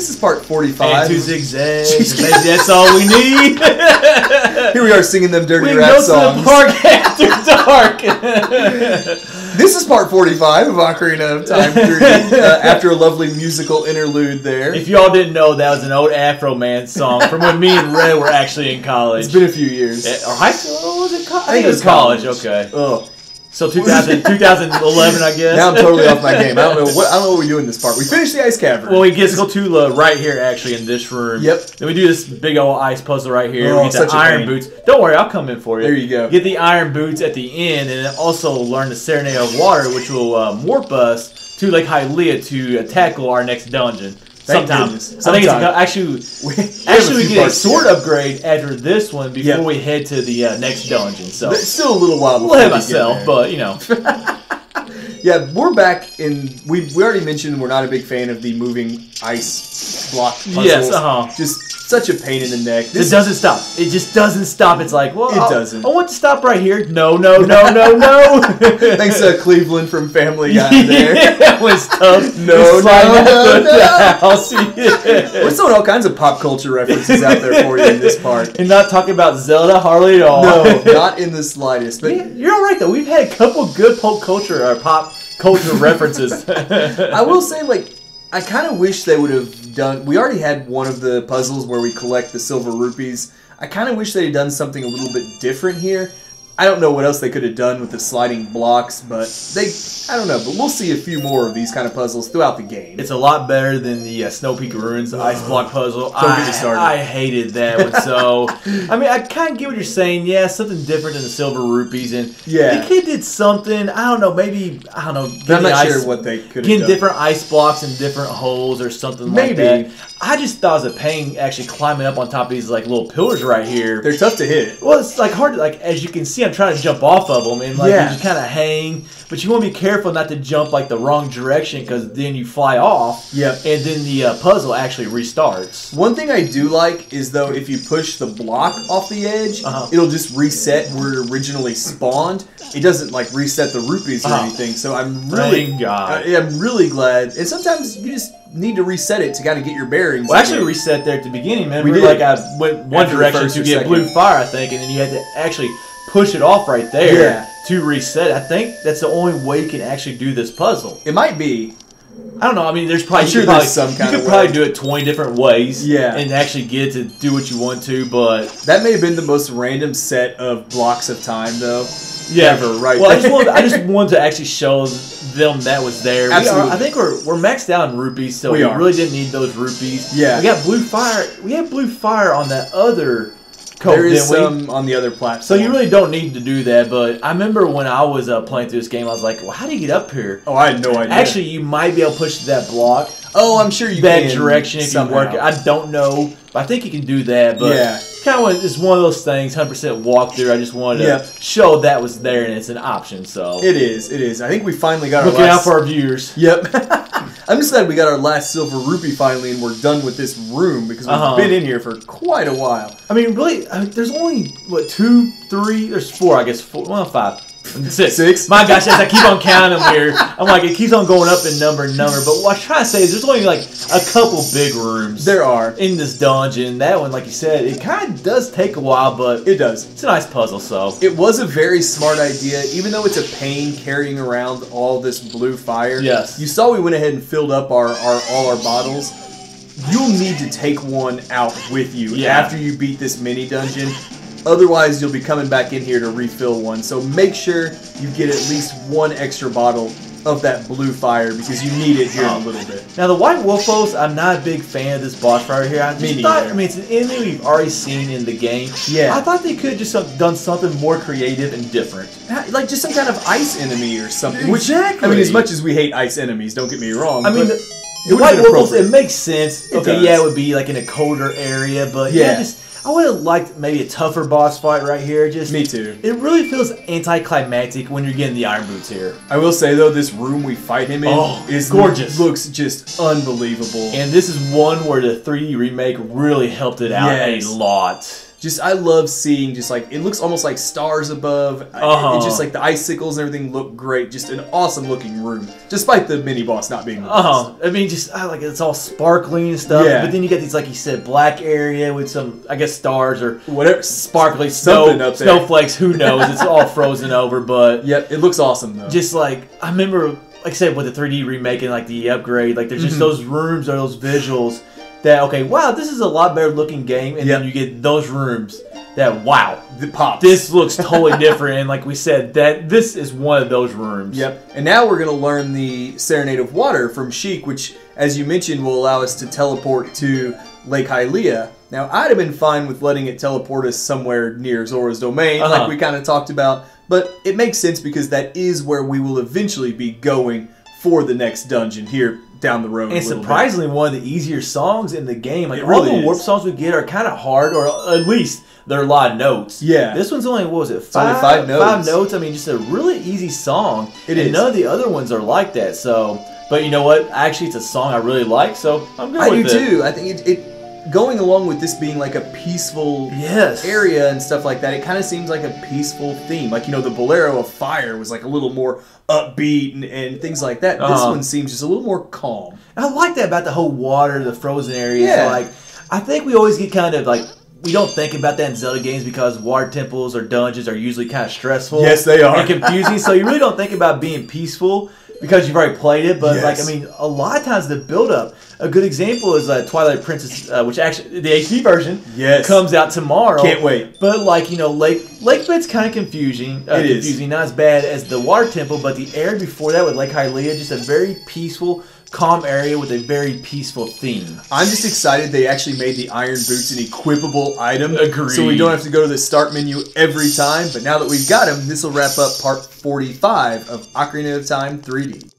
This is part 45. And 2 zigzags. That's all we need. Here we are singing them dirty we rap go songs. To the park after dark. This is part 45 of Ocarina of Time 3. After a lovely musical interlude there. If y'all didn't know, that was an old Afro Man song from when me and Red were actually in college. It's been a few years. Or high school? Or was it college? I think it was college. Okay. Oh. So 2011, I guess. Now I'm totally off my game. I don't know what we do in this part. We finished the Ice Cavern. Well, we get Skulltula right here, actually, in this room. Yep. Then we do this big old ice puzzle right here. Oh, we get the iron boots. Don't worry, I'll come in for you. There you go. Get the iron boots at the end, and then also learn the Serenade of Water, which will warp us to Lake Hylia to tackle our next dungeon. Sometimes. I think it's actually we get a sword upgrade after this one before we head to the next dungeon. So it's still a little while before we'll have myself, but you know. Yeah, we're back in. We already mentioned we're not a big fan of the moving ice block puzzles. Yes, Just such a pain in the neck. It doesn't stop. It just doesn't stop. It's like, well, it doesn't. I want to stop right here. No. Thanks, Cleveland from Family Guy there. That was tough. No. We're throwing all kinds of pop culture references out there for you in this part. And not talking about Zelda hardly at all. No, not in the slightest. But you're all right, though. We've had a couple good pop culture references. I will say, like, I kind of wish they would have done... We already had one of the puzzles where we collect the silver rupees. I kind of wish they had done something a little bit different here. I don't know what else they could have done with the sliding blocks, but I don't know, but we'll see a few more of these kind of puzzles throughout the game. It's a lot better than the Snow Peak Ruins ice block puzzle. Don't get me started. I hated that one. So, I mean, I kind of get what you're saying. Yeah, something different than the silver rupees, and the kid did something. I don't know. Maybe I'm not sure what they could have done. Getting different ice blocks in different holes or something like that. I just thought it was a pain actually climbing up on top of these like little pillars right here. They're tough to hit. Well, it's like hard to, like, as you can see, I'm trying to jump off of them and like you just kind of hang. But you want to be careful not to jump like the wrong direction because then you fly off. Yep. And then the puzzle actually restarts. One thing I do like is though if you push the block off the edge, it'll just reset where it originally spawned. It doesn't like reset the rupees or anything. So I'm really, I'm really glad. And sometimes you just need to reset it to kind of get your bearings. Well, actually reset there at the beginning, man. We did. Like I went one direction to get blue fire, I think, and then you had to actually push it off right there to reset. I think that's the only way you can actually do this puzzle. It might be. I don't know. I mean, there's probably there's some kind of way. You could probably do it 20 different ways. Yeah. And actually get to do what you want to, but that may have been the most random set of blocks of time, though. Yeah. Ever, right? Well, I just wanted to actually show them that was there. Absolutely. I think we're maxed out in rupees, so we really didn't need those rupees. Yeah. We got blue fire. We had blue fire on that other code, there is some on the other platform. So you really don't need to do that, but I remember when I was playing through this game, I was like, well, how do you get up here? Oh, I had no idea. Actually, you might be able to push that block. Oh, I'm sure you can. That direction if you work it. I don't know, but I think you can do that. But kind of it's one of those things, 100% walkthrough. I just wanted to show that was there and it's an option. So it is. It is. I think we finally got looking out for our viewers. Yep. I'm just glad we got our last silver rupee finally, and we're done with this room because we've been in here for quite a while. I mean, really, there's only what 2, 3. There's 4, I guess. 4, well, 5. 6. My gosh, as I keep on counting them here, I'm like, it keeps on going up in number. But what I'm trying to say is there's only like a couple big rooms. There are. In this dungeon. That one, like you said, it kind of does take a while, but it does. It's a nice puzzle, so. It was a very smart idea, even though it's a pain carrying around all this blue fire. Yes. You saw we went ahead and filled up all our bottles. You'll need to take one out with you after you beat this mini dungeon. Otherwise, you'll be coming back in here to refill one. So make sure you get at least one extra bottle of that blue fire because you need it here in a little bit. Now, the White Wolfos, I'm not a big fan of this boss right here. I just thought, I mean, it's an enemy we've already seen in the game. Yeah. I thought they could have just done something more creative and different. Like just some kind of ice enemy or something. Exactly. I mean, as much as we hate ice enemies, don't get me wrong. I mean, the White Wolfos, it makes sense. Okay, yeah, it would be like in a colder area, but I would have liked maybe a tougher boss fight right here. Just me too. It really feels anticlimactic when you're getting the iron boots here. I will say though, this room we fight him in is gorgeous. Looks just unbelievable. And this is one where the 3D remake really helped it out a lot. I love seeing just like, it looks almost like stars above. It's just like the icicles and everything look great. Just an awesome looking room, despite the mini boss not being. I mean, I like it's all sparkling and stuff. Yeah. But then you get these, like you said, black area with some, I guess, stars or whatever, sparkly something up there. Snowflakes. Who knows? It's all frozen over, but yep, it looks awesome though. Just like I remember, like I said, with the 3D remake and like the upgrade, like there's just those rooms or those visuals. That, okay, wow, this is a lot better looking game, and then you get those rooms that, wow, this looks totally different, and like we said, that this is one of those rooms. Yep, and now we're going to learn the Serenade of Water from Sheik, which, as you mentioned, will allow us to teleport to Lake Hylia. Now, I'd have been fine with letting it teleport us somewhere near Zora's Domain, like we kind of talked about, but it makes sense because that is where we will eventually be going for the next dungeon here down the road. And surprisingly, one of the easier songs in the game. Like really all the warp songs we get are kind of hard, or at least they're a lot of notes. Yeah. This one's only, what was it? Five notes. 5 notes. I mean, just a really easy song. It is. None of the other ones are like that. So, but you know what? Actually, it's a song I really like, so I'm good with it. I do too. I think it going along with this being like a peaceful area and stuff like that, it kind of seems like a peaceful theme. Like, the Bolero of Fire was like a little more upbeat and things like that. This one seems just a little more calm. I like that about the whole water, the frozen areas. Yeah. Like, I think we always get kind of like, we don't think about that in Zelda games because water temples or dungeons are usually kind of stressful. Yes, they are. And confusing. So you really don't think about being peaceful because you've already played it. But like, I mean, a lot of times the build-up, a good example is Twilight Princess, which actually, the HD version comes out tomorrow. Can't wait. But like, Lake Bit's kind of confusing. It is. Confusing, not as bad as the water temple, but the area before that with Lake Hylia, just a very peaceful, calm area with a very peaceful theme. I'm just excited they actually made the iron boots an equipable item. Agreed. So we don't have to go to the start menu every time. But now that we've got them, this will wrap up part 45 of Ocarina of Time 3D.